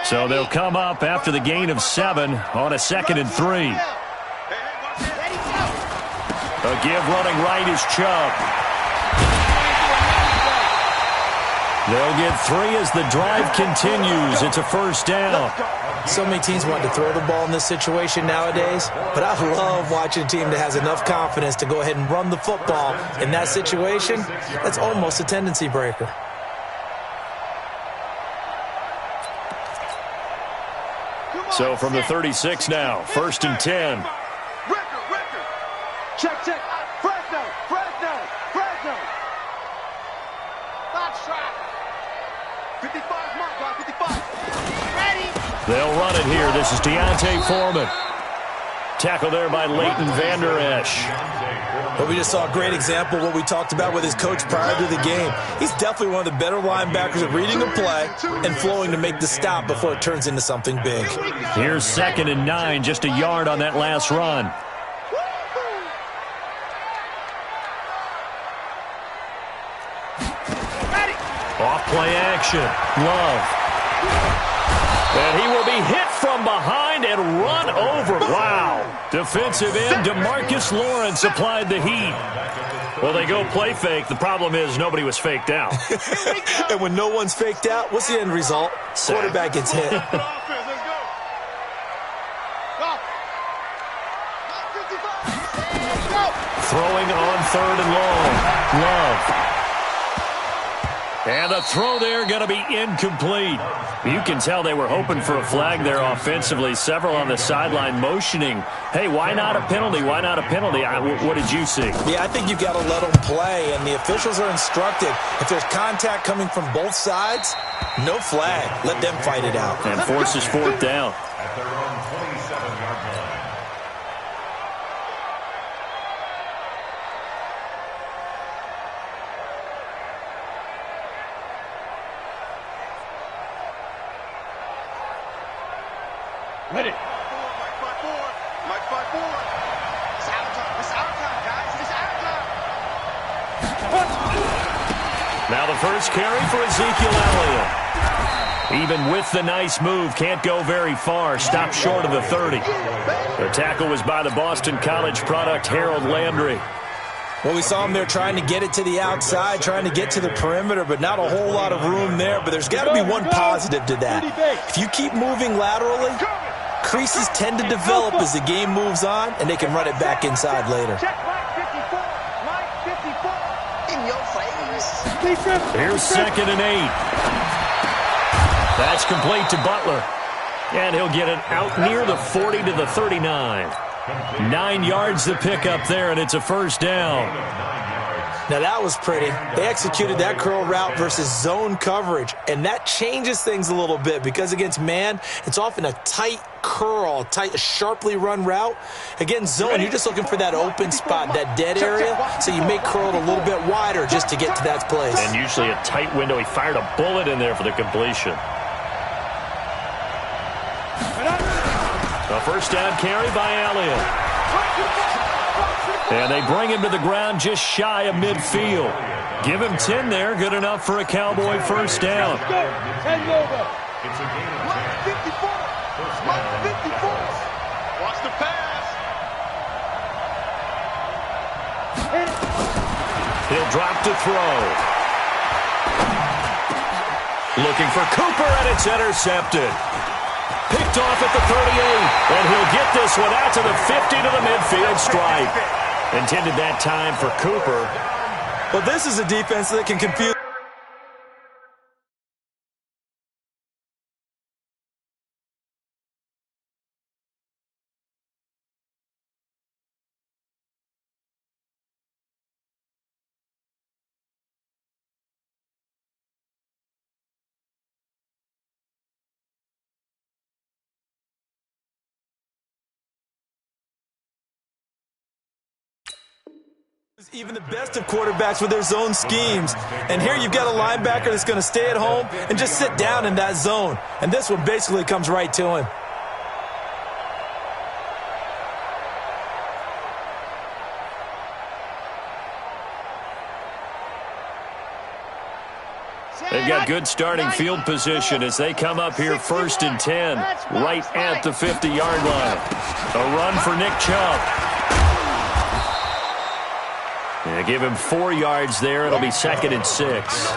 So they'll come up after the gain of 7 on a 2nd and 3. A give running right is Chubb. They'll get 3 as the drive continues. It's a first down. So many teams want to throw the ball in this situation nowadays, but I love watching a team that has enough confidence to go ahead and run the football in that situation. That's almost a tendency breaker. So from the 36 now, 1st and 10. Check. Fresno. Box trap. 55, mark, 55. Ready. They'll run it here. This is Deontay Foreman. Tackle there by Leighton Vander Esch. But we just saw a great example of what we talked about with his coach prior to the game. He's definitely one of the better linebackers at reading a play and flowing to make the stop before it turns into something big. Here's 2nd and 9, just a yard on that last run. Off play action. Love. And he will be hit from behind and run over. Wow. Defensive end DeMarcus Lawrence applied the heat. Well, they go play fake. The problem is nobody was faked out. And when no one's faked out, what's the end result? Quarterback gets hit. Throwing on 3rd and long. Love. And the throw there going to be incomplete. You can tell they were hoping for a flag there offensively. Several on the sideline motioning, hey, why not a penalty? Why not a penalty? What did you see? Yeah, I think you've got to let them play, and the officials are instructed. If there's contact coming from both sides, no flag. Let them fight it out. And forces 4th down. At their own 27-yard line. Ready. Mike 5-4. It's out time, guys. It's out time. Now the first carry for Ezekiel Elliott. Even with the nice move, can't go very far. Stopped short of the 30. The tackle was by the Boston College product, Harold Landry. Well, we saw him there trying to get it to the outside, trying to get to the perimeter, but not a whole lot of room there. But there's got to be one positive to that. If you keep moving laterally, creases tend to develop as the game moves on, and they can run it back inside later. Check Mike 54. Mike 54. In your face. Here's 2nd and 8. That's complete to Butler. And he'll get it out near the 40 to the 39. 9 yards to pick up there, and it's a first down. Now, that was pretty. They executed that curl route versus zone coverage, and that changes things a little bit because against man, it's often a tight curl, a sharply run route. Against zone, you're just looking for that open spot, that dead area, so you make curl a little bit wider just to get to that place. And usually a tight window. He fired a bullet in there for the completion. A first down carry by Elliott. And they bring him to the ground just shy of midfield. Give him 10 there. Good enough for a Cowboy first down. It's a gain of 10. Mike 54. Watch the pass. He'll drop to throw. Looking for Cooper, and it's intercepted. Picked off at the 38, and he'll get this one out to the 50 to the midfield stripe. Intended that time for Cooper. Well, this is a defense that can confuse. Even the best of quarterbacks with their zone schemes. And here you've got a linebacker that's going to stay at home and just sit down in that zone. And this one basically comes right to him. They've got good starting field position as they come up here 1st and 10, right at the 50-yard line. A run for Nick Chubb. Yeah, give him 4 yards there. It'll be 2nd and 6.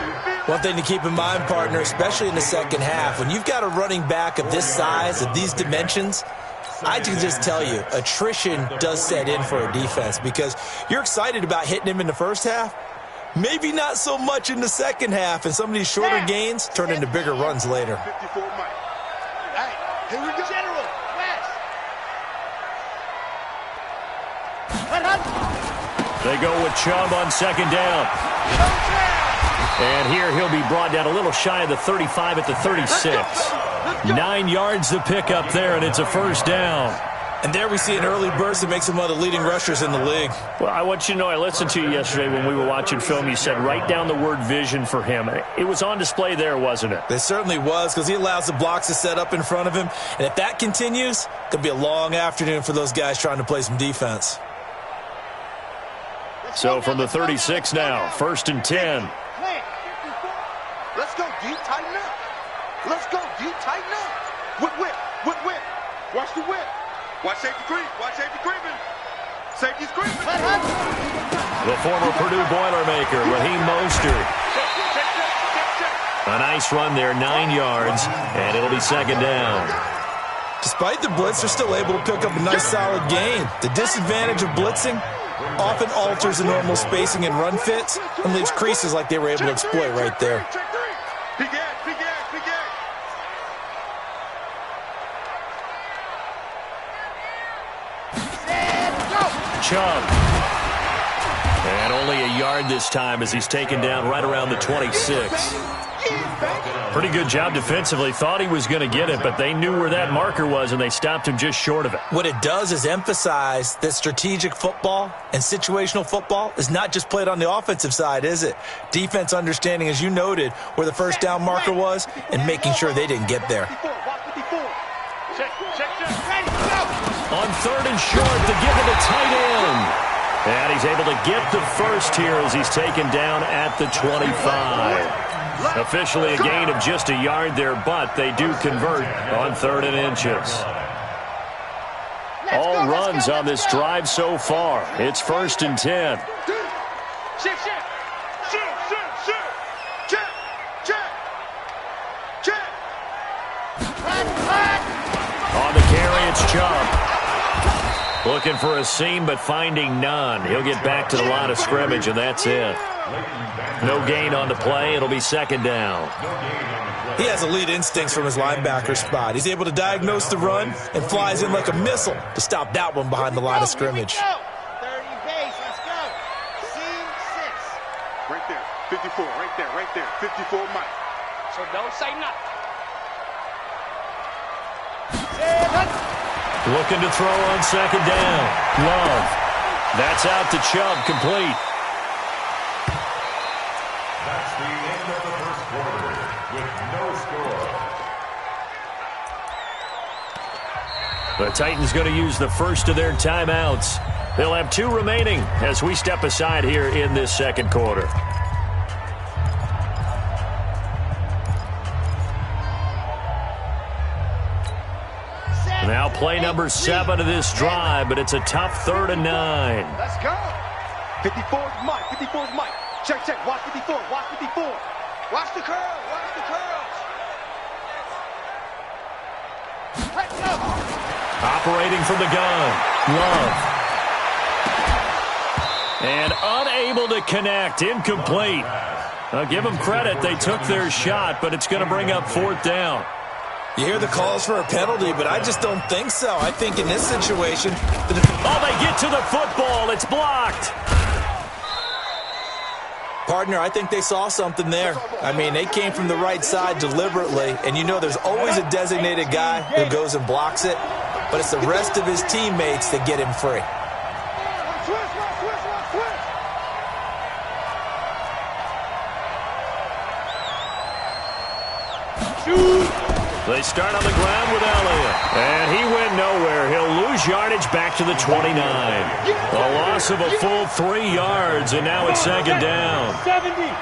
One thing to keep in mind, partner, especially in the second half, when you've got a running back of this size, of these dimensions, I can just tell you, attrition does set in for a defense because you're excited about hitting him in the first half. Maybe not so much in the second half, and some of these shorter gains turn into bigger runs later. 54 Mike. Hey, here we go. General, West. They go with Chubb on 2nd down. And here he'll be brought down a little shy of the 35 at the 36. 9 yards to pick up there, and it's a 1st down. And there we see an early burst that makes him one of the leading rushers in the league. Well, I want you to know, I listened to you yesterday when we were watching film. You said write down the word vision for him. It was on display there, wasn't it? It certainly was, because he allows the blocks to set up in front of him. And if that continues, it could be a long afternoon for those guys trying to play some defense. So from the 36 now, 1st and 10. Let's go, D. Tighten up. Let's go, D. Tighten up. Whip. Watch the whip. Watch safety creep. Watch safety creeping. Safety's creeping. The former Purdue Boilermaker, Raheem Mostert. A nice run there, 9 yards, and it'll be 2nd down. Despite the blitz, they're still able to pick up a nice solid gain. The disadvantage of blitzing often alters the normal spacing and run fits and leaves creases like they were able to exploit right there. Big edge. Chubb. And only a yard this time as he's taken down right around the 26. Pretty good job defensively. Thought he was going to get it, but they knew where that marker was, and they stopped him just short of it. What it does is emphasize that strategic football and situational football is not just played on the offensive side, is it? Defense understanding, as you noted, where the 1st down marker was and making sure they didn't get there. On 3rd and short to give it a tight end. And he's able to get the first here as he's taken down at the 25. Officially a gain of just a yard there, but they do convert on 3rd and inches. All runs on this drive so far. It's 1st and 10. On the carry, it's Chubb. Looking for a seam, but finding none. He'll get back to the line of scrimmage, and that's it. No gain on the play. It'll be 2nd down. He has elite instincts from his linebacker spot. He's able to diagnose the run and flies in like a missile to stop that one behind the line of scrimmage. 30 base, let's go. Seam 6. Right there, 54, right there. 54 Mike. So don't say nothing. Looking to throw on 2nd down. Love. That's out to Chubb, complete. That's the end of the 1st quarter with no score. The Titans going to use the first of their timeouts. They'll have 2 remaining as we step aside here in this 2nd quarter. Now play number 7 of this drive, but it's a tough 3rd and 9. Let's go. 54's Mike. 54's Mike. Check. Watch 54. Watch 54. Watch the curl. Watch the curls. Let's go. Operating from the gun. Love. And unable to connect. Incomplete. I'll give them credit. They took their shot, but it's going to bring up 4th down. You hear the calls for a penalty, but I just don't think so. I think in this situation... they get to the football. It's blocked. Partner, I think they saw something there. I mean, they came from the right side deliberately, and you know there's always a designated guy who goes and blocks it, but it's the rest of his teammates that get him free. They start on the ground with Elliott. And he went nowhere. He'll lose yardage back to the 29. A loss of a full 3 yards, and now it's second down.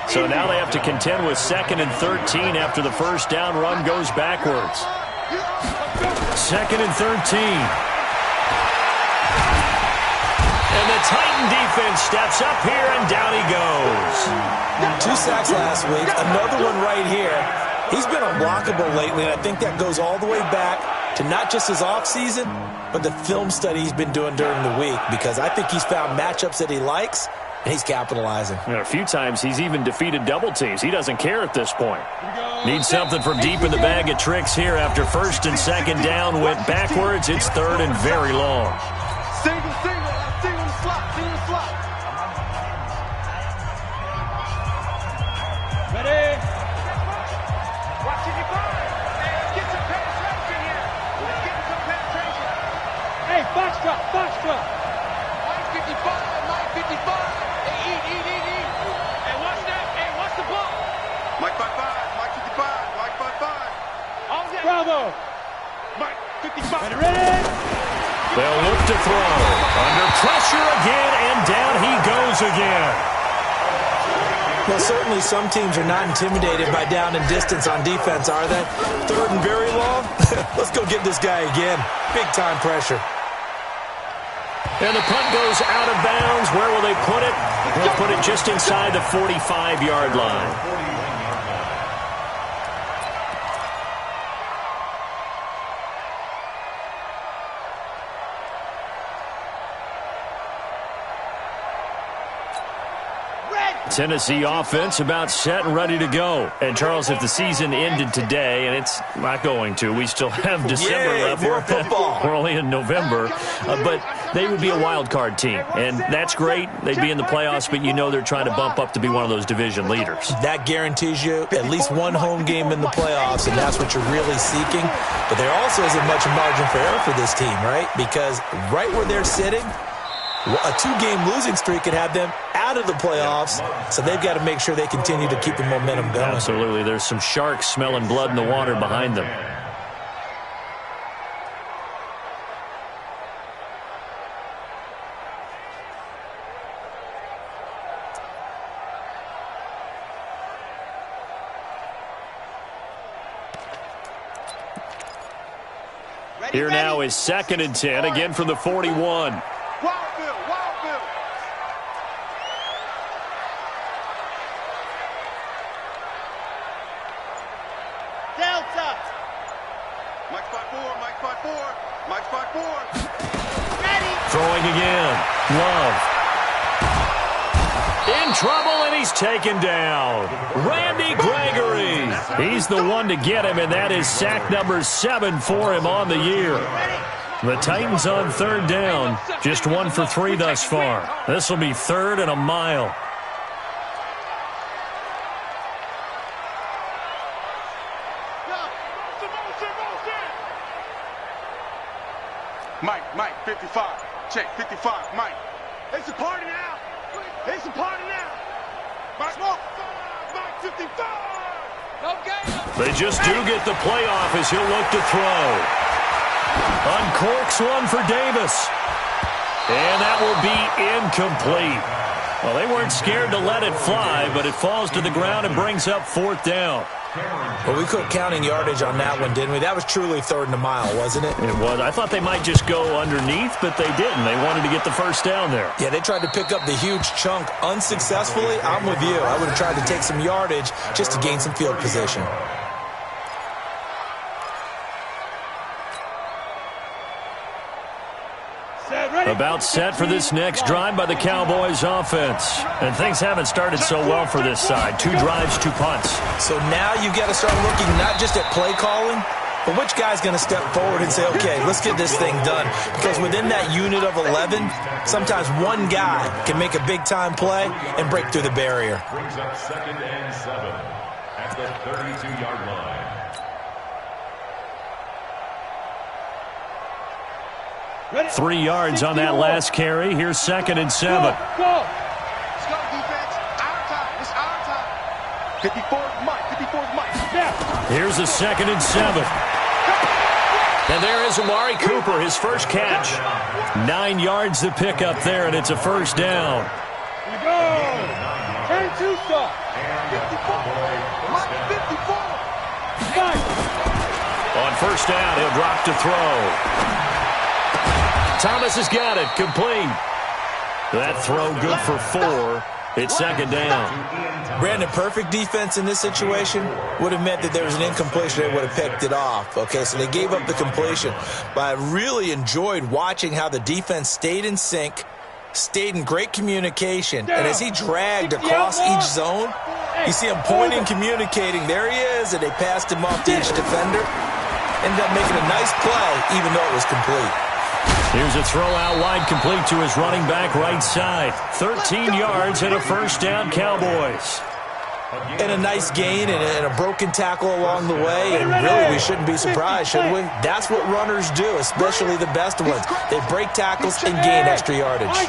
So now they have to contend with 2nd and 13 after the first down run goes backwards. 2nd and 13. And the Titan defense steps up here, and down he goes. 2 sacks last week, another one right here. He's been unblockable lately, and I think that goes all the way back to not just his offseason, but the film study he's been doing during the week, because I think he's found matchups that he likes, and he's capitalizing. And a few times he's even defeated double teams. He doesn't care at this point. Needs something from deep in the bag of tricks here after 1st and 2nd down went backwards. It's 3rd and very long. Single slot. Ready? Watching you fire. Get some penetration here. Let's get some penetration. Hey, box drop. Mike 55. Hey, eat. Hey, what's the ball? Mike 55. Mike 55. All that. Bravo. Mike 55. Ready? They'll look to throw. Under pressure again, and down he goes again. Well, certainly some teams are not intimidated by down and distance on defense, are they? 3rd and very long? Let's go get this guy again. Big-time pressure. And the punt goes out of bounds. Where will they put it? They'll put it just inside the 45-yard line. Tennessee offense about set and ready to go. And, Charles, if the season ended today, and it's not going to, we still have December left. More football. We're only in November. But they would be a wild card team. And that's great. They'd be in the playoffs, but you know they're trying to bump up to be one of those division leaders. That guarantees you at least one home game in the playoffs, and that's what you're really seeking. But there also isn't much margin for error for this team, right? Because right where they're sitting, a 2-game losing streak could have them out of the playoffs, so they've got to make sure they continue to keep the momentum going. Absolutely. There's some sharks smelling blood in the water behind them. Here now is 2nd and 10, again from the 41. Wildville. Delta. Mike 5'4. Ready. Throwing again. Love. In trouble, and he's taken down. Randy Gregory. He's the one to get him, and that is sack number 7 for him on the year. The Titans on 3rd down. Just 1 for 3 thus far. This will be 3rd and a mile. Mike 55. Check 55. Mike. It's a party now. Mike 55. They just do get the playoff as he'll look to throw. Uncorks one for Davis. And that will be incomplete. Well, they weren't scared to let it fly, but it falls to the ground and brings up 4th down. Well, we quit counting yardage on that one, didn't we? That was truly 3rd and a mile, wasn't it? It was. I thought they might just go underneath, but they didn't. They wanted to get the first down there. Yeah, they tried to pick up the huge chunk unsuccessfully. I'm with you. I would have tried to take some yardage just to gain some field position. About set for this next drive by the Cowboys offense. And things haven't started so well for this side. 2 drives, 2 punts. So now you've got to start looking not just at play calling, but which guy's going to step forward and say, okay, let's get this thing done. Because within that unit of 11, sometimes one guy can make a big-time play and break through the barrier. Brings up 2nd and 7 at the 32-yard line. 3 yards on that last carry. Here's 2nd and 7. Let's go, defense. Our time. It's our time. 54 is Mike. 54 is Mike. Yeah. Here's a 2nd and 7. And there is Amari Cooper, his first catch. 9 yards to pick up there, and it's a first down. Here we go. 10-2 start. 54. 54. On first down, he'll drop to throw. Thomas has got it, complete. That throw good for 4. It's second down. Brandon, perfect defense in this situation would have meant that there was an incompletion. They would have picked it off. Okay, so they gave up the completion. But I really enjoyed watching how the defense stayed in sync, stayed in great communication. And as he dragged across each zone, you see him pointing, communicating. There he is, and they passed him off to each defender. Ended up making a nice play, even though it was complete. Here's a throw out wide, complete to his running back right side. 13 yards and a first down, Cowboys. And a nice gain and a broken tackle along the way. And really, we shouldn't be surprised, should we? That's what runners do, especially the best ones. They break tackles and gain extra yardage.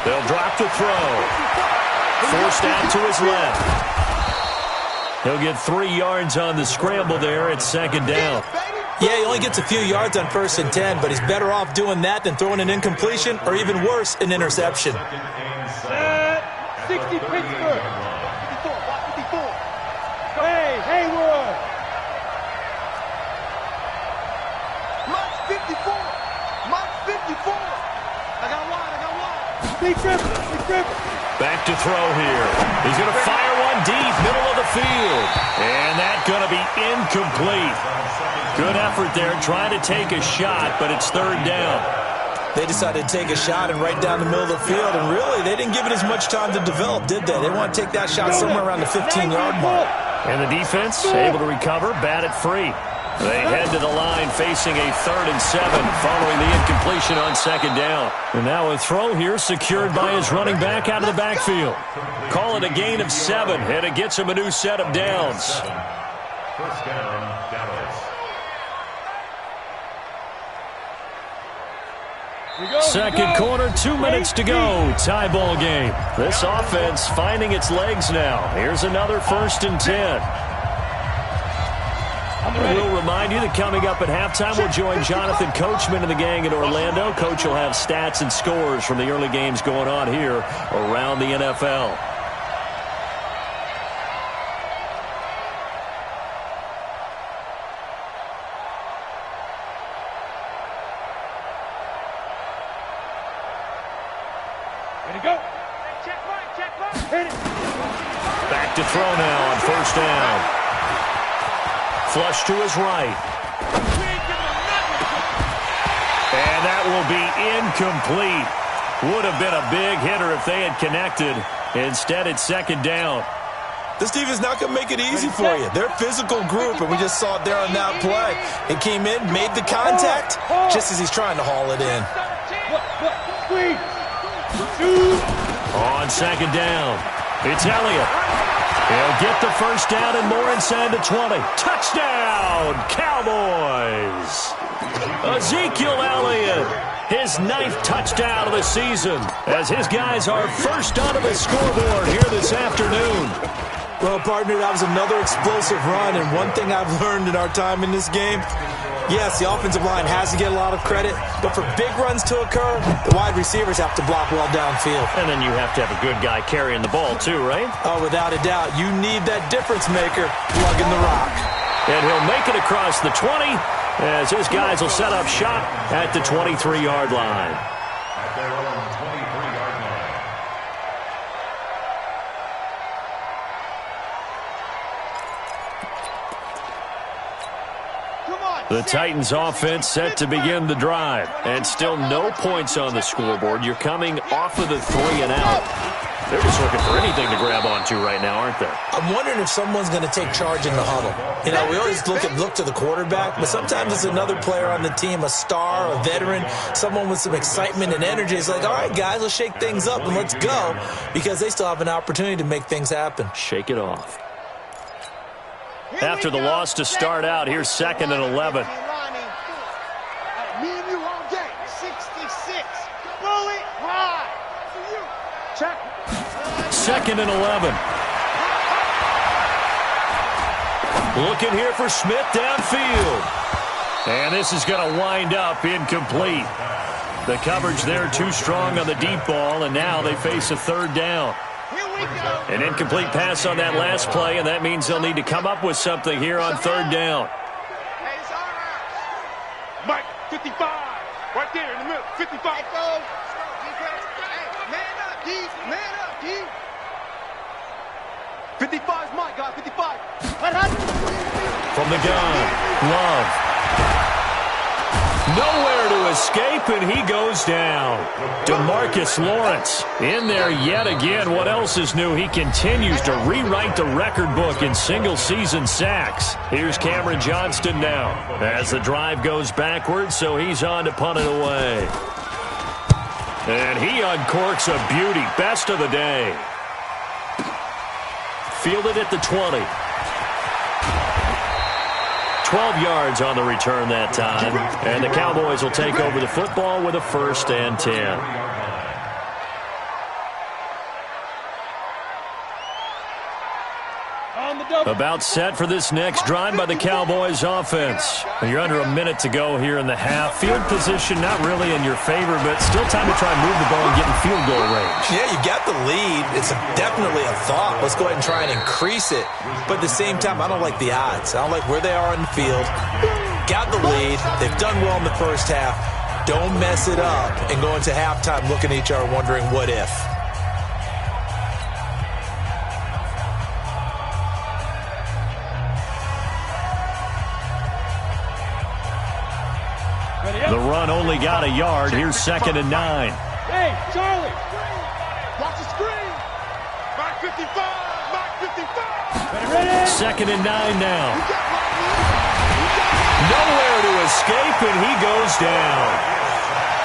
They'll drop to throw. Forced out to his left. He'll get 3 yards on the scramble there. It's second down. Yeah, he only gets a few yards on 1st and 10, but he's better off doing that than throwing an incompletion or even worse, an interception. 60 Pittsburgh. 54. Hey, Hayward. March 54. March 54. I got one. Big triple. Back to throw here. He's going to fire one deep, middle of the field. And that's going to be incomplete. Good effort there, trying to take a shot, but it's third down. They decided to take a shot and right down the middle of the field, and really, they didn't give it as much time to develop, did they? They want to take that shot somewhere around the 15-yard mark. And the defense able to recover, bat it free. They head to the line facing a 3rd and 7 following the incompletion on second down. And now a throw here secured by his running back out of the backfield. Call it a gain of 7, and it gets him a new set of downs. First down, Dallas. Second quarter, 2 minutes to go. Tie ball game. This offense finding its legs now. Here's another 1st and 10. We'll remind you that coming up at halftime, we'll join Jonathan Coachman and the gang in Orlando. Coach will have stats and scores from the early games going on here around the NFL. Ready to go. Hit it. Back to throw now on first down. Flush to his right. And that will be incomplete. Would have been a big hitter if they had connected. Instead, it's second down. This defense not going to make it easy for you. They're a physical group, and we just saw it there on that play. It came in, made the contact, just as he's trying to haul it in. On second down, it's Elliott. He'll get the first down and more inside the 20. Touchdown, Cowboys! Ezekiel Elliott, his 9th touchdown of the season, as his guys are first onto the scoreboard here this afternoon. Well, partner, that was another explosive run, and one thing I've learned in our time in this game, yes, the offensive line has to get a lot of credit, but for big runs to occur, the wide receivers have to block well downfield. And then you have to have a good guy carrying the ball too, right? Oh, without a doubt. You need that difference maker plugging the rock. And he'll make it across the 20 as his guys will set up shop at the 23-yard line. At their own 23-yard line. The Titans offense set to begin the drive. And still no points on the scoreboard. You're coming off of the 3 and out. They're just looking for anything to grab onto right now, aren't they? I'm wondering if someone's going to take charge in the huddle. You know, we always look to the quarterback, but sometimes it's another player on the team, a star, a veteran, someone with some excitement and energy. It's like, all right, guys, let's shake things up and let's go, because they still have an opportunity to make things happen. Shake it off. After the loss to start out, here's 2nd and 11. Me and you all day. 66. Bully high. Check. 2nd and 11. Looking here for Smith downfield. And this is going to wind up incomplete. The coverage there too strong on the deep ball, and now they face a third down. An incomplete pass on that last play, and that means they'll need to come up with something here on third down. Mike, 55. Right there in the middle. 55. Man up, D. Man up, D. 55 is Mike, guys. 55. From the gun, Love. Nowhere to escape, and he goes down. DeMarcus Lawrence in there yet again. What else is new? He continues to rewrite the record book in single-season sacks. Here's Cameron Johnston now as the drive goes backwards, so he's on to punt it away. And he uncorks a beauty. Best of the day. Fielded at the 20. 12 yards on the return that time. And the Cowboys will take over the football with a 1st and 10. About set for this next drive by the Cowboys offense. You're under a minute to go here in the half. Field position not really in your favor, but still time to try and move the ball and get in field goal range. Yeah, you've got the lead. It's definitely a thought. Let's go ahead and try and increase it. But at the same time, I don't like the odds. I don't like where they are in the field. Got the lead. They've done well in the first half. Don't mess it up and go into halftime looking at each other wondering what if. The run only got a yard. Here's 2nd and 9. Hey, Charlie. Watch the screen. Mike 55. Mike 55. Ready? 2nd and 9 now. Nowhere to escape, and he goes down.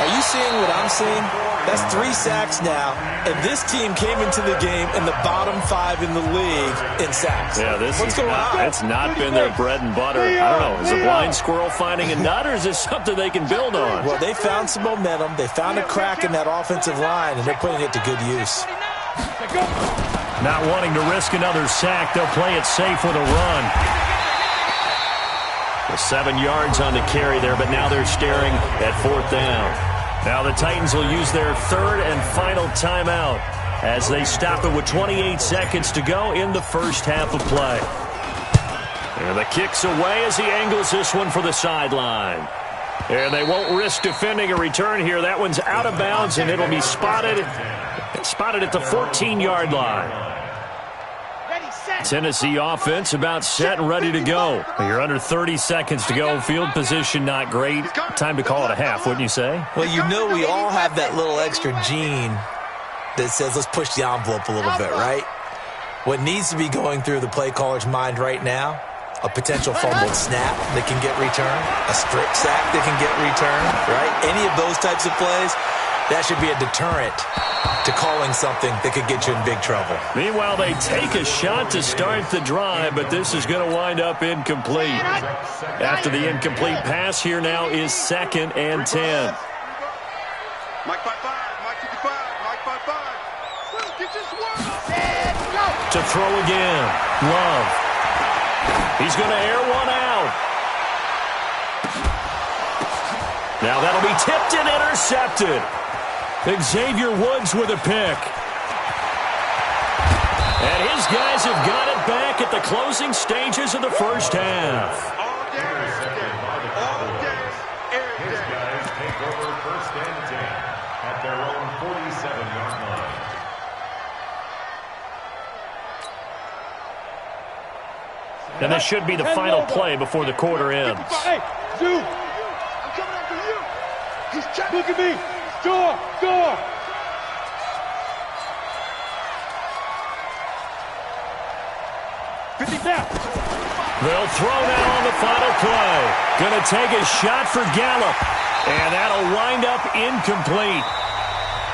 Are you seeing what I'm seeing? That's 3 sacks now, and this team came into the game in the bottom 5 in the league in sacks. Yeah, What's going on? It's not been their bread and butter. I don't know. Is a blind squirrel finding a nut, or is this something they can build on? Well, they found some momentum. They found a crack in that offensive line, and they're putting it to good use. Not wanting to risk another sack, they'll play it safe with a run. With 7 yards on the carry there, but now they're staring at 4th down. Now the Titans will use their 3rd and final timeout as they stop it with 28 seconds to go in the first half of play. And the kick's away as he angles this one for the sideline. And they won't risk defending a return here. That one's out of bounds, and it'll be spotted at the 14-yard line. Tennessee offense about set and ready to go. You're under 30 seconds to go. Field position not great. Time to call it a half, wouldn't you say? Well, you know we all have that little extra gene that says let's push the envelope a little bit, right? What needs to be going through the play caller's mind right now, a potential fumbled snap that can get returned, a strip sack that can get returned, right? Any of those types of plays, that should be a deterrent to calling something that could get you in big trouble. Meanwhile, they take a shot to start the drive, but this is going to wind up incomplete. After the incomplete pass, here now is 2nd and 10. Mike 55. Mike 55. Mike 55. Get this one. To throw again. Love. He's going to air one out. Now that'll be tipped and intercepted. Xavier Woods with a pick. And his guys have got it back at the closing stages of the first half. All day. His guys take over 1st and 10 at their own 47-yard line. And this should be the final play before the quarter ends. Hey, Zoo. I'm coming after you. He's checking. Look at me. Door. They'll throw now on the final play. Going to take a shot for Gallup. And that'll wind up incomplete.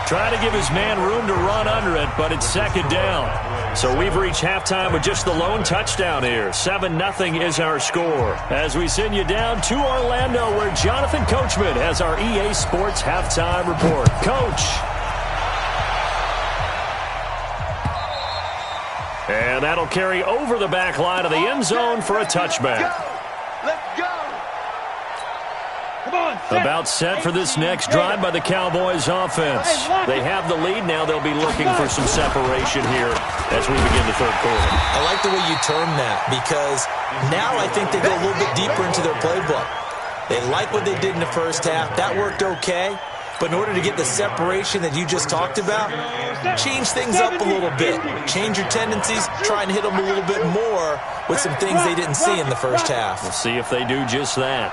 Trying to give his man room to run under it, but it's 2nd down. So we've reached halftime with just the lone touchdown here. 7-0 is our score. As we send you down to Orlando, where Jonathan Coachman has our EA Sports halftime report. Coach. And that'll carry over the back line of the end zone for a touchback. Let's go. Come on, About set for this next drive by the Cowboys offense. They have the lead. Now they'll be looking for some separation here as we begin the third quarter. I like the way you term that because now I think they go a little bit deeper into their playbook. They like what they did in the first half. That worked okay. But in order to get the separation that you just talked about, change things up a little bit. Change your tendencies. Try and hit them a little bit more with some things they didn't see in the first half. We'll see if they do just that.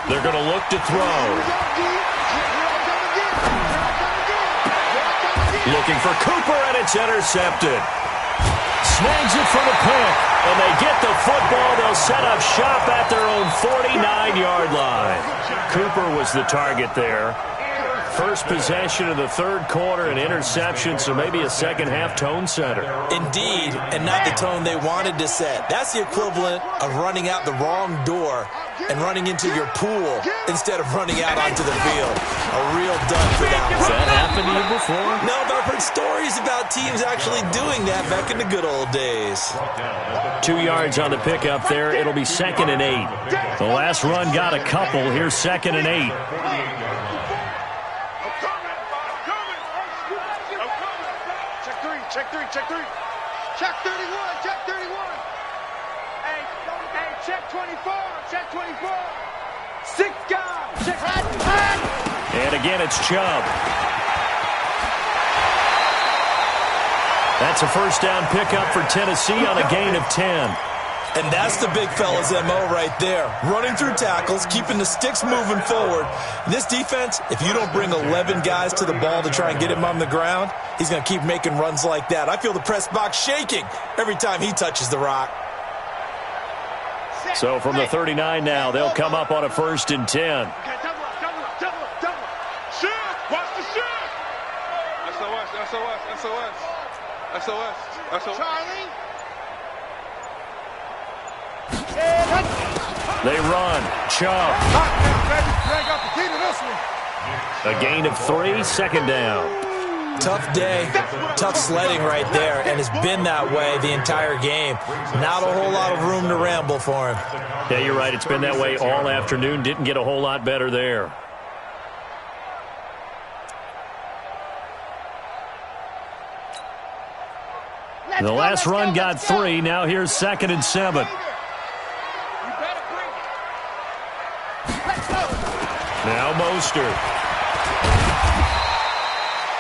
They're going to look to throw. Looking for Cooper, and it's intercepted. Snags it for the pick, and they get the football. They'll set up shop at their own 49-yard line. Cooper was the target there. First possession of the third quarter, an interception, so maybe a second-half tone setter. Indeed, and not the tone they wanted to set. That's the equivalent of running out the wrong door and running into your pool instead of running out onto the field. A real dud for that one. Has that happened to you before? No, but I've heard stories about teams actually doing that back in the good old days. 2 yards on the pickup there. It'll be 2nd and 8. The last run got a couple. Here's 2nd and 8. Check 31, check 31. Hey, check 24, check 24. 6 guys. Check hot. And again, it's Chubb. That's a first down pickup for Tennessee on a gain of 10. And that's the big fella's MO right there. Running through tackles, keeping the sticks moving forward. This defense, if you don't bring 11 guys to the ball to try and get him on the ground, he's going to keep making runs like that. I feel the press box shaking every time he touches the rock. So from the 39 now, they'll come up on a 1st and 10. Okay, double up. Shift, watch the shift. SOS. Charlie. They run. Chubb. A gain of 3, 2nd down. Tough day, tough sledding right there, and it's been that way the entire game. Not a whole lot of room to ramble for him. Yeah, you're right. It's been that way all afternoon. Didn't get a whole lot better there. The last run got 3. Now here's 2nd and 7. Now Mostert.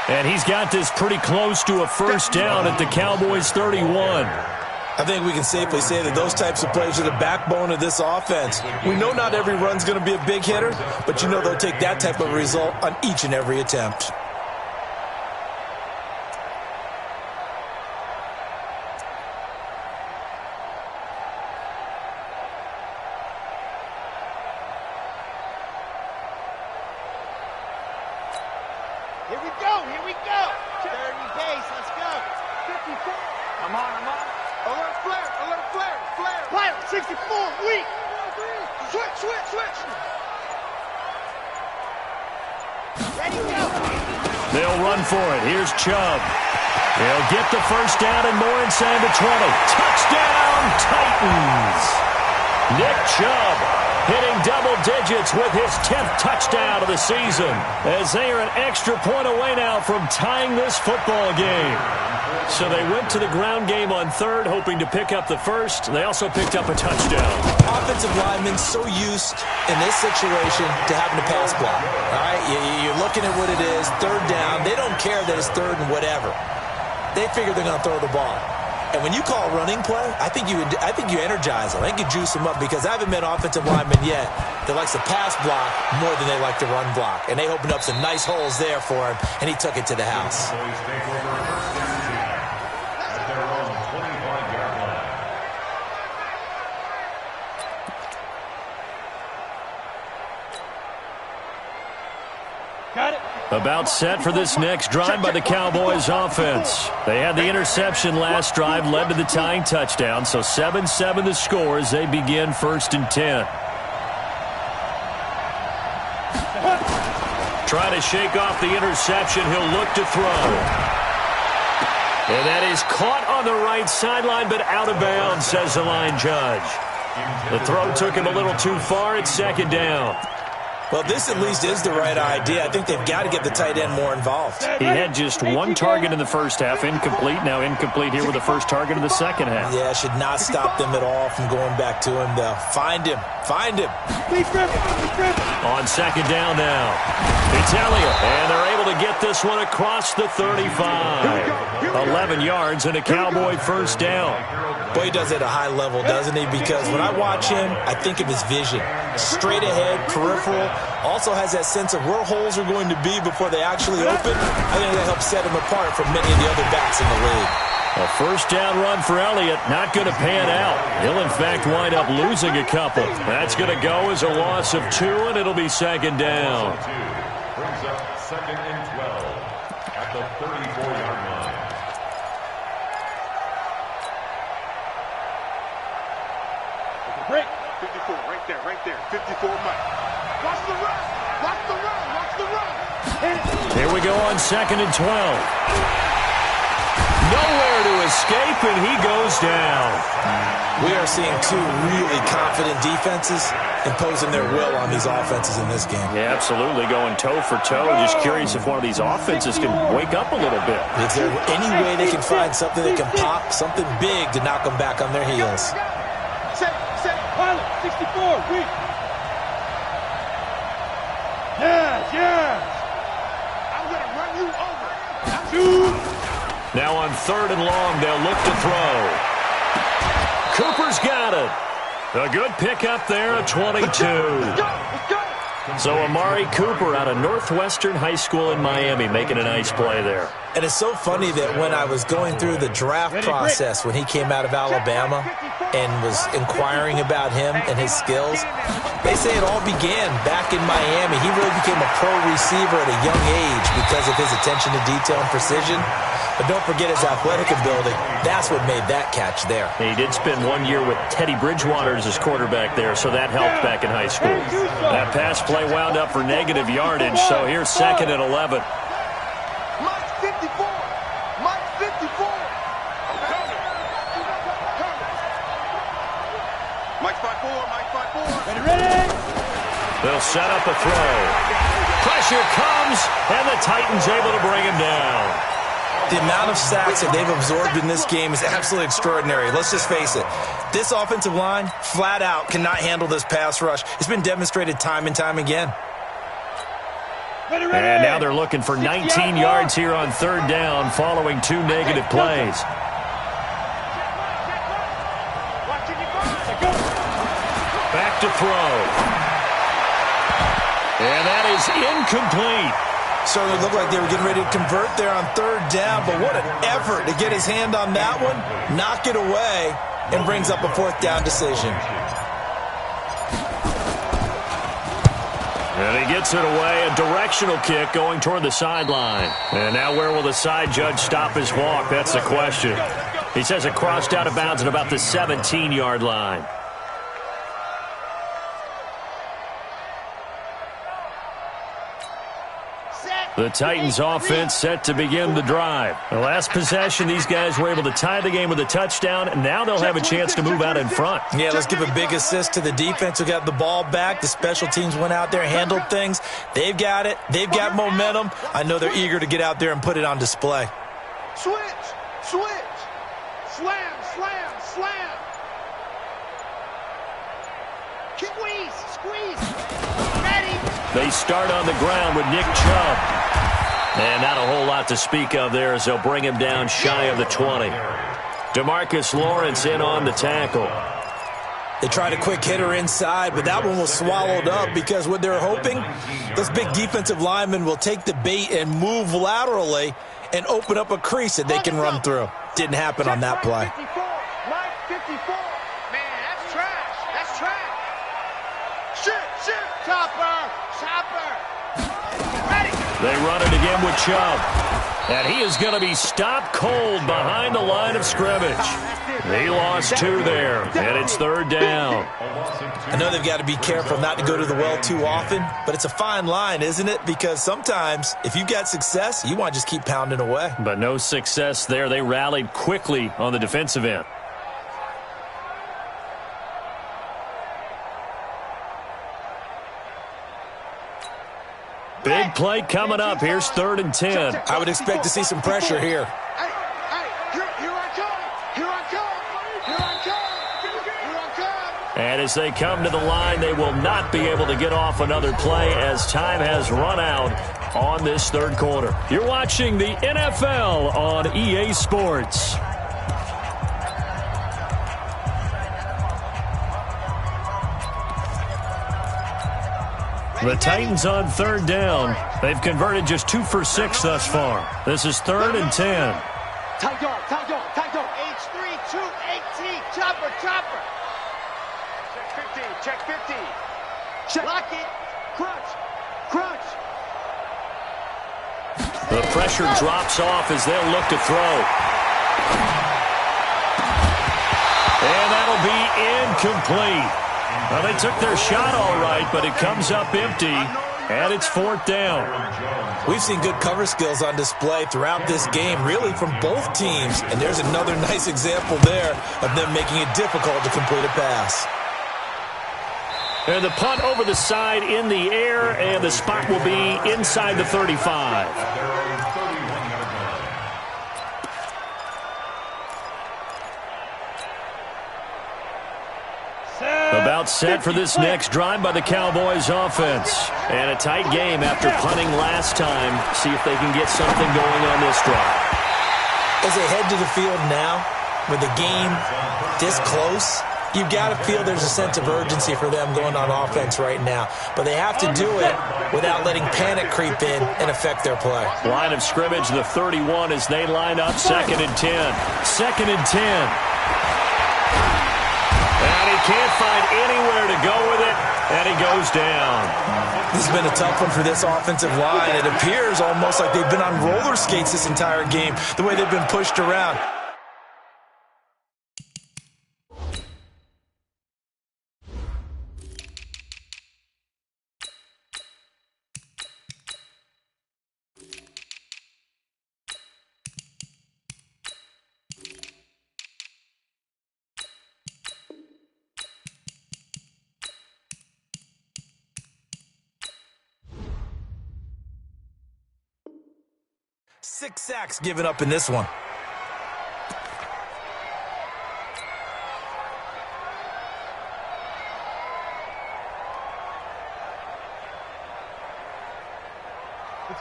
And he's got this pretty close to a first down at the Cowboys' 31. I think we can safely say that those types of plays are the backbone of this offense. We know not every run's going to be a big hitter, but you know they'll take that type of result on each and every attempt. Here we go. 30 pace, let's go. 54. I'm on. Alert flare. Flare, 64, weak. Switch. Ready, go. They'll run for it. Here's Chubb. They'll get the first down and more inside the 20. Touchdown, Titans. Nick Chubb hitting double digits with his 10th touchdown of the season as they are an extra point away now from tying this football game. So they went to the ground game on third, hoping to pick up the first. They also picked up a touchdown. Offensive linemen so used in this situation to having to pass block. All right, you're looking at what it is, third down. They don't care that it's third and whatever. They figure they're going to throw the ball. And when you call running play, I think you energize them. I think you juice them up because I haven't met offensive linemen yet that likes to pass block more than they like to run block. And they opened up some nice holes there for him, and he took it to the house. About set for this next drive by the Cowboys offense. They had the interception last drive, led to the tying touchdown, so 7-7 the score as they begin 1st and 10. Trying to shake off the interception, he'll look to throw. And that is caught on the right sideline, but out of bounds, says the line judge. The throw took him a little too far. It's 2nd down. Well, this at least is the right idea. I think they've got to get the tight end more involved. He had just one target in the first half, incomplete. Now incomplete here with the first target of the second half. Yeah, should not stop them at all from going back to him, though. Find him. Find him. On 2nd down now. It's Elliott, and they're able to get this one across the 35. 11 yards and a Cowboy first down. Boy, he does it at a high level, doesn't he? Because when I watch him, I think of his vision. Straight ahead, peripheral. Also has that sense of where holes are going to be before they actually open. I think that helps set him apart from many of the other backs in the league. A first down run for Elliott, not going to pan out. He'll, in fact, wind up losing a couple. That's going to go as a loss of 2, and it'll be 2nd down. Brings up 2nd and 12 at the 34-yard line. Break. 54, right there. 54, Mike. Watch the run. Watch the run. Watch the run. Here we go on 2nd and 12. Nowhere to escape, and he goes down. We are seeing two really confident defenses imposing their will on these offenses in this game. Yeah, absolutely, going toe for toe. Just curious if one of these offenses can wake up a little bit. Is there any way they can find something that can pop, something big to knock them back on their heels? Pilot, 64, weak. Yes. I'm going to run you over. 2. Now on 3rd and long, they'll look to throw. Cooper's got it. A good pickup there at 22. Let's go. So Amari Cooper out of Northwestern High School in Miami making a nice play there. And it's so funny that when I was going through the draft process when he came out of Alabama and was inquiring about him and his skills, they say it all began back in Miami. He really became a pro receiver at a young age because of his attention to detail and precision. But don't forget his athletic ability. That's what made that catch there. He did spend 1 year with Teddy Bridgewater as his quarterback there, so that helped back in high school. That pass play wound up for negative yardage, so here's 2nd and 11. Mike 54. Mike 54. I'm coming. Mike 54. Mike 54. Ready? They'll set up a throw. Pressure comes, and the Titans able to bring him down. The amount of sacks that they've absorbed in this game is absolutely extraordinary. Let's just face it. This offensive line, flat out, cannot handle this pass rush. It's been demonstrated time and time again. Ready. And now they're looking for 19 yards here on 3rd down following 2 negative plays. Back to throw. And that is incomplete. Certainly looked like they were getting ready to convert there on 3rd down, but what an effort to get his hand on that one, knock it away, and brings up a 4th down decision. And he gets it away, a directional kick going toward the sideline. And now where will the side judge stop his walk? That's the question. He says it crossed out of bounds at about the 17-yard line. The Titans offense set to begin the drive. The last possession, these guys were able to tie the game with a touchdown, and now they'll have a chance to move out in front. Yeah, let's give a big assist to the defense who got the ball back. The special teams went out there, handled things. They've got it. They've got momentum. I know they're eager to get out there and put it on display. Switch. Slam. Squeeze. Ready. They start on the ground with Nick Chubb. And not a whole lot to speak of there as they'll bring him down shy of the 20. DeMarcus Lawrence in on the tackle. They tried a quick hitter inside, but that one was swallowed up because what they're hoping, those big defensive linemen will take the bait and move laterally and open up a crease that they can run through. Didn't happen on that play. Mike 54. Man, that's trash. Shit. Chopper. Ready. They run it again with Chubb. And he is going to be stopped cold behind the line of scrimmage. He lost 2 there, and it's 3rd down. I know they've got to be careful not to go to the well too often, but it's a fine line, isn't it? Because sometimes if you've got success, you want to just keep pounding away. But no success there. They rallied quickly on the defensive end. Big play coming up. Here's 3rd and 10. I would expect to see some pressure here. Hey, here I come. Here I come. Here I come. Here I come. And as they come to the line, they will not be able to get off another play as time has run out on this 3rd quarter. You're watching the NFL on EA Sports. The Titans on 3rd down. They've converted just 2 for 6 thus far. This is 3rd and 10. Tight dog. H3, 218, chopper. Check 50. Check. Lock it. Crunch. The pressure drops off as they'll look to throw. And that'll be incomplete. Well, they took their shot all right, but it comes up empty, and it's 4th down. We've seen good cover skills on display throughout this game, really from both teams. And there's another nice example there of them making it difficult to complete a pass. And the punt over the side in the air, and the spot will be inside the 35. About set for this next drive by the Cowboys offense. And a tight game after punting last time. See if they can get something going on this drive. As they head to the field now, with the game this close, you've got to feel there's a sense of urgency for them going on offense right now. But they have to do it without letting panic creep in and affect their play. Line of scrimmage, the 31 as they line up 2nd and 10. 2nd and 10. And he can't find anywhere to go with it, and he goes down. This has been a tough one for this offensive line. It appears almost like they've been on roller skates this entire game, the way they've been pushed around. Six sacks given up in this one.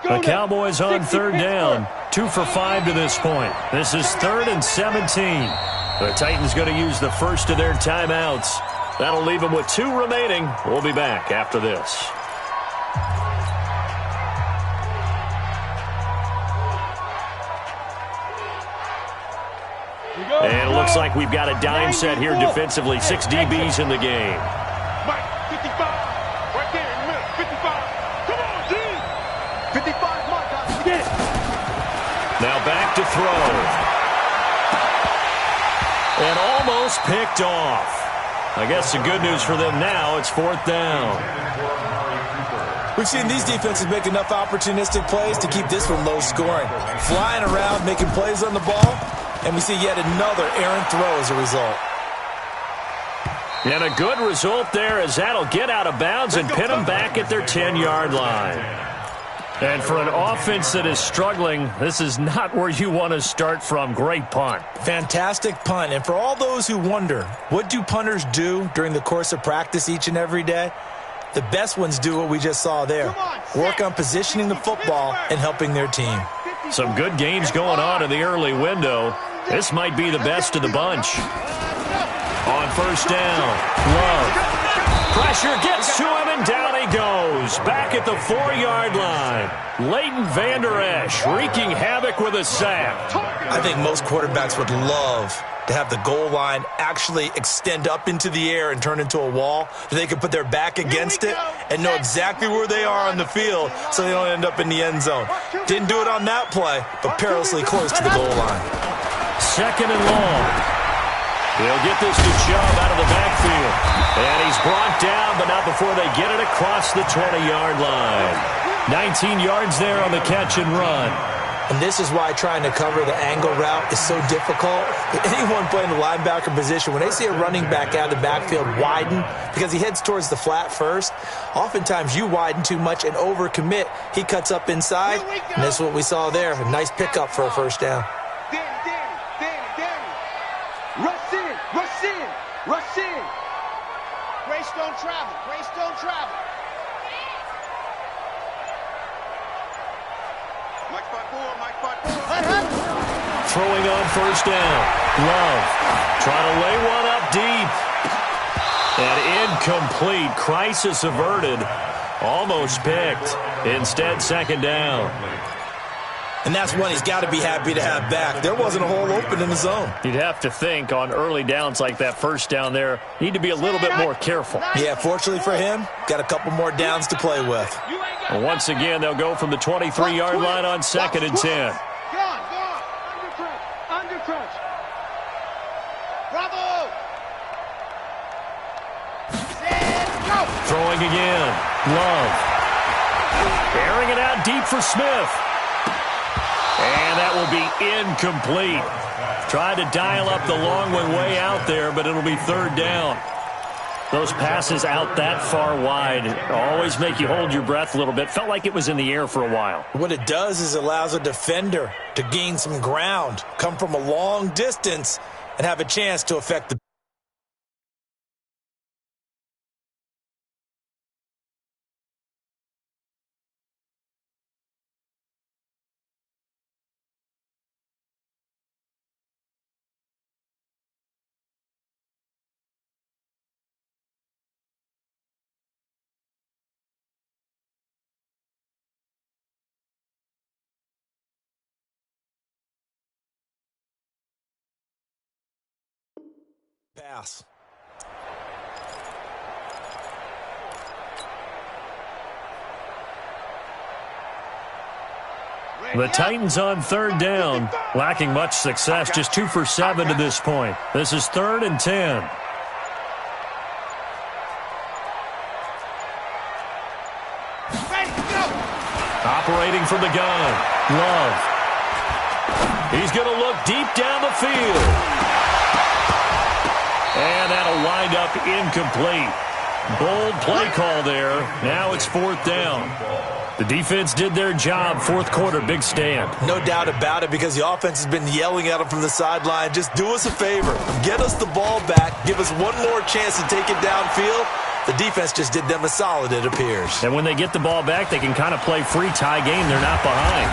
The Cowboys on 3rd down. 2 for 5 to this point. This is 3rd and 17. The Titans going to use the first of their timeouts. That'll leave them with 2 remaining. We'll be back after this. And it looks like we've got a dime set here defensively. 6 DBs in the game. Mike, 55. Right there in the middle. 55. Come on, G. 55, Mike. Get it. Now back to throw. And almost picked off. I guess the good news for them now, it's 4th down. We've seen these defenses make enough opportunistic plays to keep this one low scoring. Flying around, making plays on the ball. And we see yet another errant throw as a result. And a good result there as that'll get out of bounds and pin them back at their 10-yard line. And for an offense that is struggling, this is not where you want to start from. Great punt. Fantastic punt. And for all those who wonder, what do punters do during the course of practice each and every day? The best ones do what we just saw there. Work on positioning the football and helping their team. Some good games going on in the early window. This might be the best of the bunch. On 1st down, Love. Pressure gets to him, and down he goes. Back at the 4-yard line. Leighton Vander Esch wreaking havoc with a sack. I think most quarterbacks would love to have the goal line actually extend up into the air and turn into a wall. They can put their back against it and know exactly where they are on the field so they don't end up in the end zone. Didn't do it on that play, but perilously close to the goal line. 2nd and long. He'll get this to Chubb out of the backfield. And he's brought down, but not before they get it across the 20-yard line. 19 yards there on the catch and run. And this is why trying to cover the angle route is so difficult. Anyone playing the linebacker position, when they see a running back out of the backfield widen because he heads towards the flat first, oftentimes you widen too much and overcommit. He cuts up inside, and that's what we saw there. A nice pickup for a first down. Danny. Rush in. Grace don't travel. Mike 5-4. Throwing on first down. Love trying to lay one up deep. And incomplete. Crisis averted. Almost picked. Instead, 2nd down. And that's one he's got to be happy to have back. There wasn't a hole open in the zone. You'd have to think on early downs like that first down there, need to be a little bit more careful. Yeah, fortunately for him, got a couple more downs to play with. And once again, they'll go from the 23-yard line on 2nd and 10. Go on. Under crunch. Bravo. Set, go. Throwing again. Love. Airing it out deep for Smith. And that will be incomplete. Tried to dial up the long one way out there, but it'll be 3rd down. Those passes out that far wide always make you hold your breath a little bit. Felt like it was in the air for a while. What it does is allows a defender to gain some ground, come from a long distance, and have a chance to affect the pass. The Titans on 3rd down, lacking much success, just 2 for 7 to this point. This is 3rd and 10. Operating from the gun, Love. He's going to look deep down the field. And that'll wind up incomplete. Bold play call there. Now it's 4th down. The defense did their job. 4th quarter, big stand. No doubt about it, because the offense has been yelling at them from the sideline. Just do us a favor. Get us the ball back. Give us one more chance to take it downfield. The defense just did them a solid, it appears. And when they get the ball back, they can kind of play free tie game. They're not behind.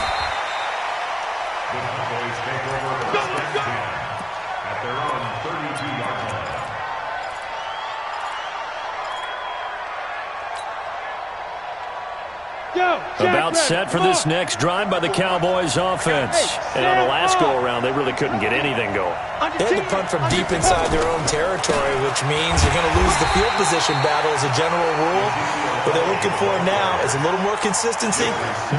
The Cowboys take over first and 10 at their own 32-yard line. About set for this next drive by the Cowboys offense. And on the last go-around, they really couldn't get anything going. They had to punt from deep inside their own territory, which means you're going to lose the field position battle as a general rule. What they're looking for now is a little more consistency,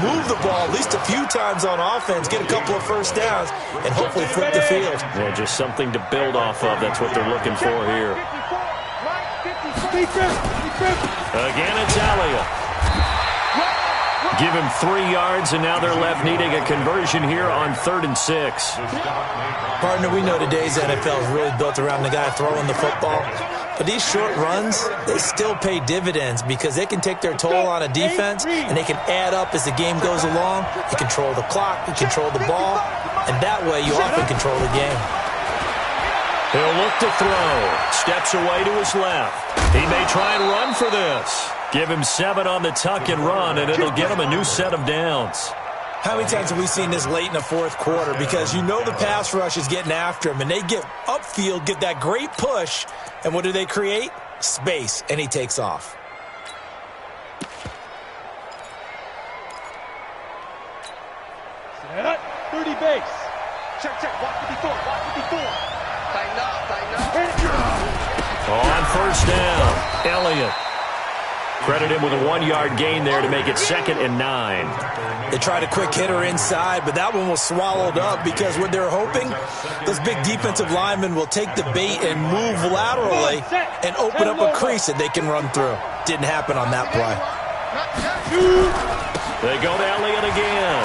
move the ball at least a few times on offense, get a couple of first downs, and hopefully flip the field. Yeah, just something to build off of. That's what they're looking for here. Again, it's Elliott. Give him 3 yards, and now they're left needing a conversion here on 3rd and 6. Partner, we know today's NFL is really built around the guy throwing the football. But these short runs, they still pay dividends because they can take their toll on a defense, and they can add up as the game goes along. You control the clock, you control the ball, and that way you often control the game. He'll look to throw. Steps away to his left. He may try and run for this. Give him 7 on the tuck and run, and it'll get him a new set of downs. How many times have we seen this late in the 4th quarter? Because you know the pass rush is getting after him, and they get upfield, get that great push, and what do they create? space, and he takes off. Set. 30 base. Check, check. Watch 54. Watch 54. Tighten up, tighten up. On first down, Elliott. Credit him with a 1-yard gain there to make it 2nd and 9. They tried a quick hitter inside, but that one was swallowed up because what they're hoping, those big defensive linemen will take the bait and move laterally and open up a crease that they can run through. Didn't happen on that play. They go to Elliott again.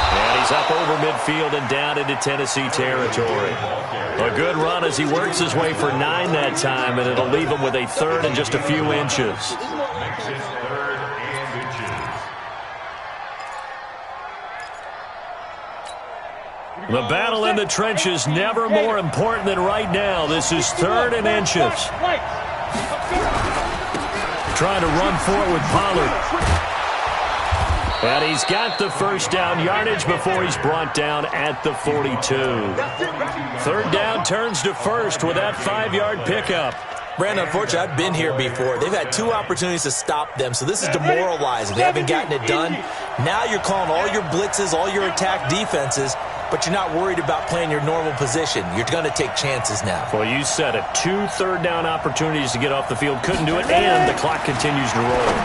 And he's up over midfield and down into Tennessee territory. A good run as he works his way for 9 that time, and it'll leave him with a 3rd and just a few inches. Makes it 3rd and inches. The battle in the trenches never more important than right now. This is 3rd and inches. Trying to run for it with Pollard. And he's got the first down yardage before he's brought down at the 42. 3rd down turns to 1st with that 5-yard pickup. Brandon, unfortunately, I've been here before. They've had 2 opportunities to stop them, so this is demoralizing. They haven't gotten it done. Now you're calling all your blitzes, all your attack defenses, but you're not worried about playing your normal position. You're going to take chances now. Well, you said it. 2 3rd-down opportunities to get off the field. Couldn't do it, and the clock continues to roll.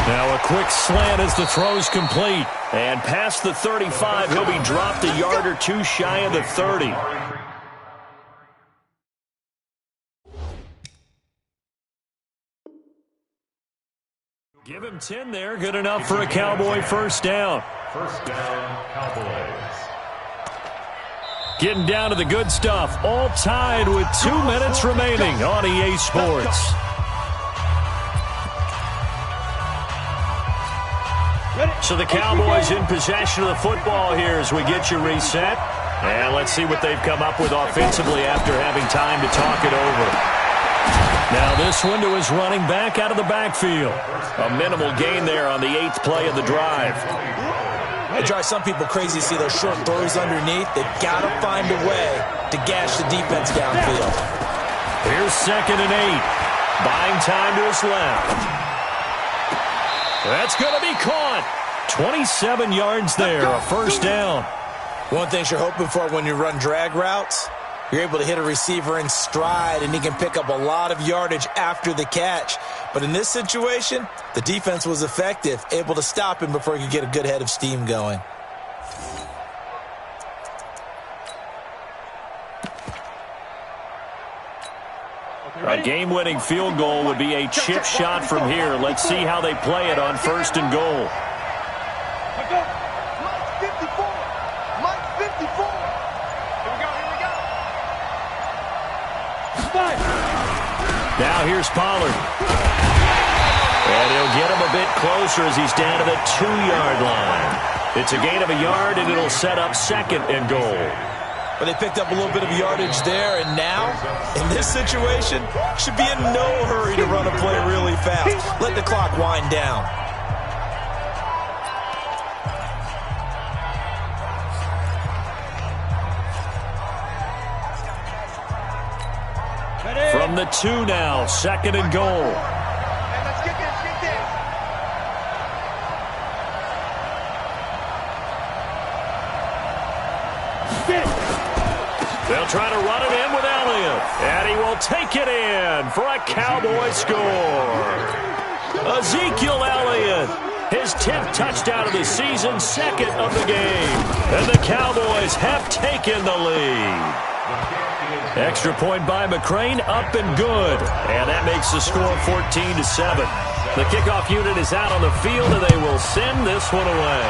Now a quick slant as the throw's complete. And past the 35, he'll be dropped a yard or 2 shy of the 30. Give him 10 there. Good enough for a Cowboy first down. First down, Cowboys. Getting down to the good stuff. All tied with 2 minutes remaining on EA Sports. So the Cowboys in possession of the football here as we get you reset. And let's see what they've come up with offensively after having time to talk it over. Now this one to his running back out of the backfield. A minimal gain there on the 8th play of the drive. It drives some people crazy to see those short throws underneath. They've got to find a way to gash the defense downfield. Here's 2nd and 8. Buying time to his left. That's going to be caught. 27 yards there, a first down. One thing you're hoping for when you run drag routes, you're able to hit a receiver in stride, and he can pick up a lot of yardage after the catch. But in this situation, the defense was effective, able to stop him before he could get a good head of steam going. A game-winning field goal would be a chip shot from here. Let's see how they play it on 1st and goal. Mike 54. Mike 54. Here we go. Now here's Pollard. And he'll get him a bit closer as he's down to the 2-yard line. It's a gain of a yard, and it'll set up 2nd and goal. But they picked up a little bit of yardage there, and now, in this situation, should be in no hurry to run a play really fast. Let the clock wind down. From the 2 now, 2nd and goal. And let's get this, get this. They'll try to run it in with Elliott. And he will take it in for a Cowboy score. Ezekiel Elliott, his 10th touchdown of the season, 2nd of the game. And the Cowboys have taken the lead. Extra point by McCrane, up and good. And that makes the score 14-7. The kickoff unit is out on the field, and they will send this one away.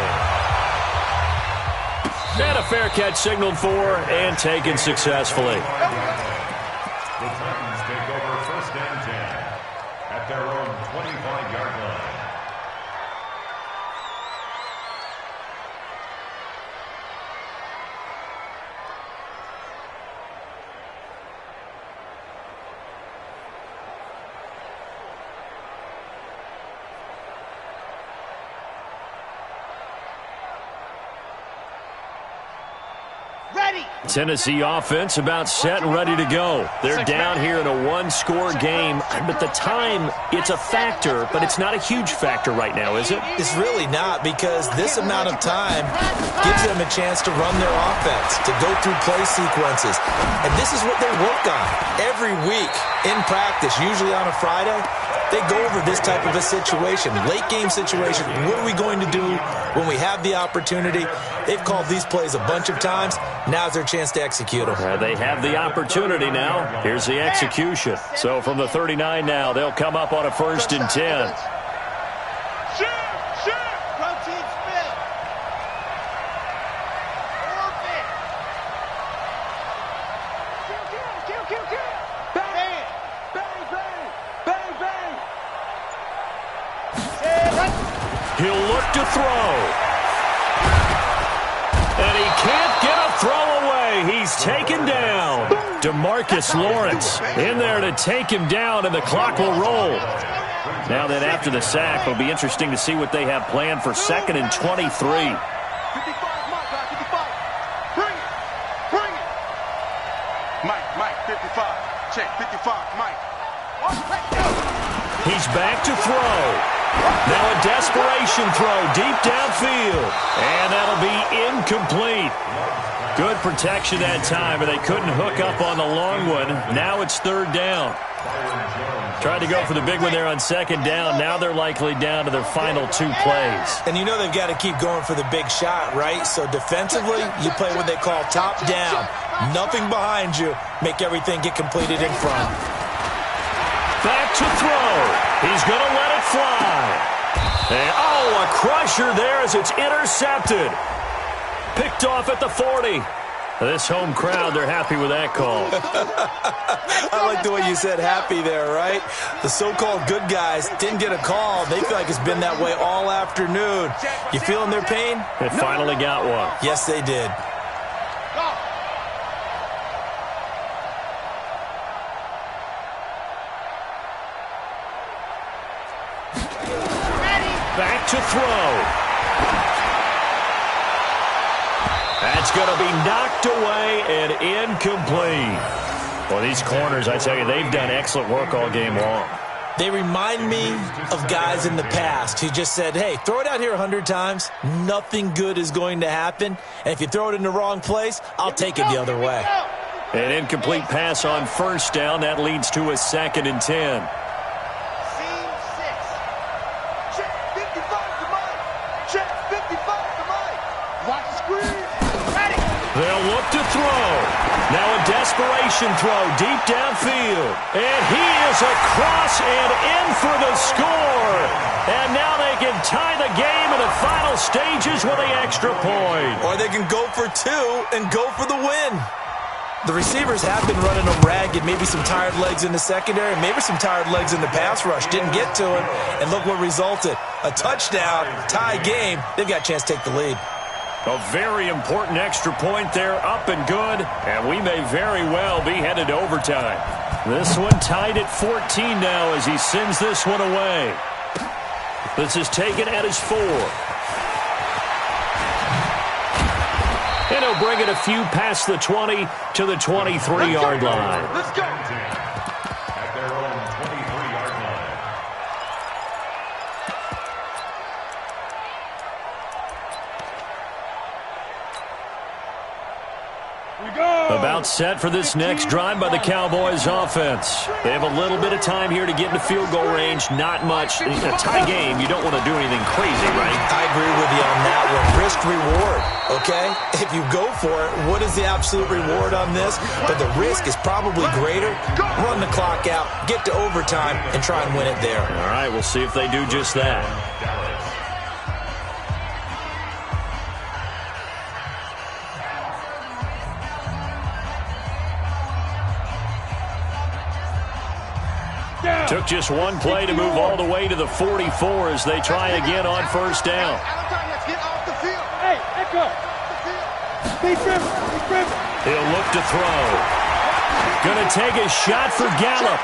And a fair catch signaled for and taken successfully. The Titans take over 1st and 10 at their own 25-yard line. Tennessee offense about set and ready to go. They're down here in a one-score game, but the time, it's a factor, but it's not a huge factor right now, is it? It's really not, because this amount of time gives them a chance to run their offense, to go through play sequences. And this is what they work on every week in practice, usually on a Friday. They go over this type of a situation, late-game situation. What are we going to do when we have the opportunity? They've called these plays a bunch of times. Now's their chance to execute them. They have the opportunity now. Here's the execution. So from the 39 now, they'll come up on a 1st and 10. Protein spin. Orbit. Kill. Bang. He'll look to throw. And he can't get a throw away. He's taken down. DeMarcus Lawrence in there to take him down, and the clock will roll. Now then, after the sack, it'll be interesting to see what they have planned for 2nd and 23. 55, Mike, 55. Bring it. Mike, 55. Check, 55, Mike. He's back to throw. Now a desperation throw deep downfield. And that'll be incomplete. Good protection that time, but they couldn't hook up on the long one. Now it's 3rd down. Tried to go for the big one there on 2nd down. Now they're likely down to their final 2 plays. And you know they've got to keep going for the big shot, right? So defensively, you play what they call top down. Nothing behind you. Make everything get completed in front. Back to throw. He's going to let it fly. And, a crusher there as it's intercepted. Picked off at the 40. This home crowd, they're happy with that call. I like the way you said happy there, right? The so-called good guys didn't get a call. They feel like it's been that way all afternoon. You feeling their pain? They finally got one. Yes, they did. Back to throw. That's going to be knocked away and incomplete. Well, these corners, I tell you, they've done excellent work all game long. They remind me of guys in the past who just said, hey, throw it out here 100 times. Nothing good is going to happen. And if you throw it in the wrong place, I'll take it the other way. An incomplete pass on 1st down. That leads to a 2nd and 10. They'll look to throw. Now a desperation throw deep downfield. And he is across and in for the score. And now they can tie the game in the final stages with the extra point. Or they can go for 2 and go for the win. The receivers have been running them ragged. Maybe some tired legs in the secondary, maybe some tired legs in the pass rush. Didn't get to him. And look what resulted. A touchdown, tie game. They've got a chance to take the lead. A very important extra point there, up and good, and we may very well be headed to overtime. This one tied at 14 now as he sends this one away. This is taken at his 4. And he'll bring it a few past the 20 to the 23-yard line. Let's go. At their own 23-yard line. About set for this next drive by the Cowboys offense. They have a little bit of time here to get into field goal range. Not much. In a tie game, you don't want to do anything crazy, right? I agree with you on that one. Risk-reward, okay? If you go for it, what is the absolute reward on this? But the risk is probably greater. Run the clock out, get to overtime, and try and win it there. All right, we'll see if they do just that. Took just one play to move all the way to the 44 as they try again on 1st down. Hey, Echo. Be driven. He'll look to throw. Going to take a shot for Gallup.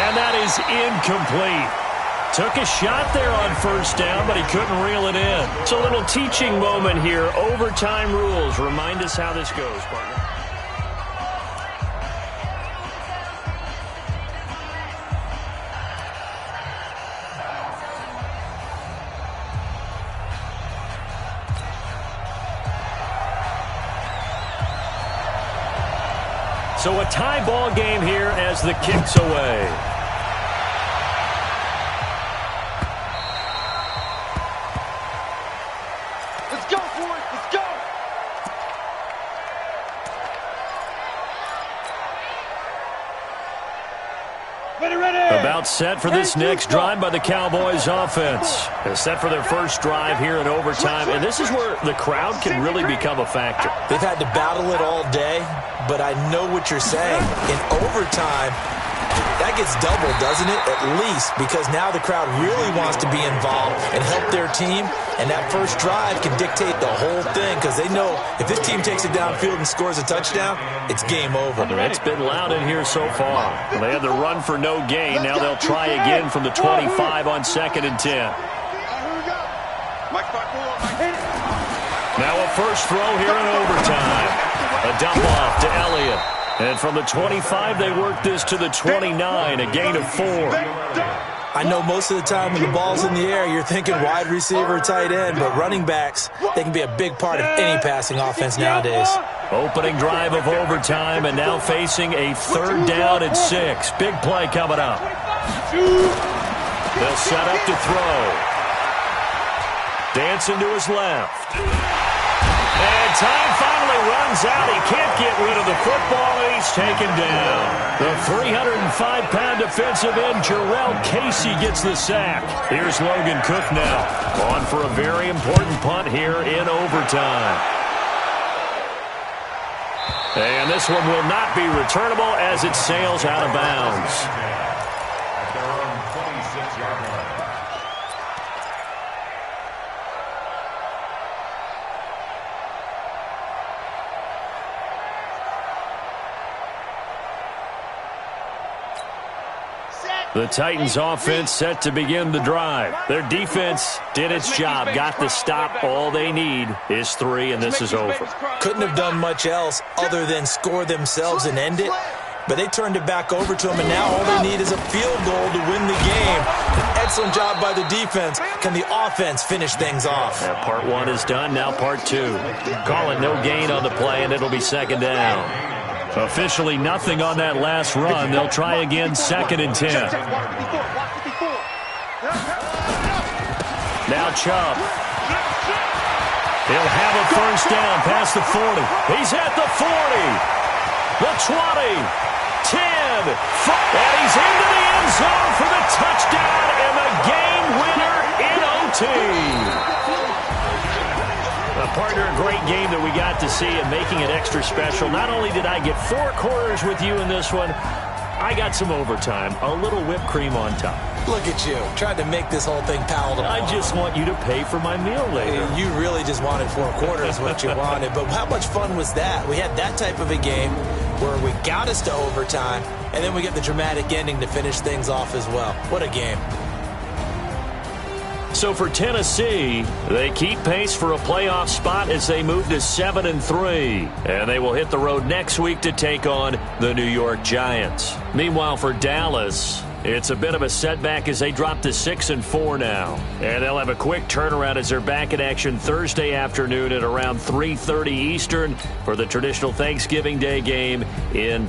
And that is incomplete. Took a shot there on first down, but he couldn't reel it in. It's a little teaching moment here. Overtime rules. Remind us how this goes, partner. So a tie ball game here as the kick's away. Let's go, boys. Let's go. About set for this next drive by the Cowboys offense. They're set for their first drive here in overtime, and this is where the crowd can really become a factor. They've had to battle it all day, but I know what you're saying. In overtime, that gets doubled, doesn't it? At least, because now the crowd really wants to be involved and help their team, and that first drive can dictate the whole thing because they know if this team takes it downfield and scores a touchdown, it's game over. It's been loud in here so far. They had the run for no gain. Now they'll try again from the 25 on 2nd and 10. Now a first throw here in overtime. A dump off to Elliott. And from the 25, they work this to the 29, a gain of 4. I know most of the time when the ball's in the air, you're thinking wide receiver, tight end, but running backs, they can be a big part of any passing offense nowadays. Opening drive of overtime, and now facing a 3rd down and 6. Big play coming up. They'll set up to throw. Dancing to his left. And time finally runs out. He can't get rid of the football, and he's taken down. The 305-pound defensive end, Jarrell Casey, gets the sack. Here's Logan Cook now, on for a very important punt here in overtime. And this one will not be returnable as it sails out of bounds. At their own 26-yard line. The Titans offense set to begin the drive. Their defense did its job, got the stop. All they need is 3, and this is over. Couldn't have done much else other than score themselves and end it, but they turned it back over to them, and now all they need is a field goal to win the game. An excellent job by the defense. Can the offense finish things off? Part 1 is done, now part 2. Call it no gain on the play, and it'll be 2nd down. Officially nothing on that last run. They'll try again, 2nd and 10. Now Chubb. He'll have a first down past the 40. He's at the 40. The 20. 10. And he's into the end zone for the touchdown and the game winner in OT. Partner, a great game that we got to see and making it extra special. Not only did I get 4 quarters with you in this one, I got some overtime, a little whipped cream on top. Look at you, trying to make this whole thing palatable. I just want you to pay for my meal later. You really just wanted 4 quarters, what you wanted. But how much fun was that? We had that type of a game where we got us to overtime, and then we get the dramatic ending to finish things off as well. What a game. So for Tennessee, they keep pace for a playoff spot as they move to 7-3. And they will hit the road next week to take on the New York Giants. Meanwhile, for Dallas, it's a bit of a setback as they drop to 6-4 now. And they'll have a quick turnaround as they're back in action Thursday afternoon at around 3:30 Eastern for the traditional Thanksgiving Day game in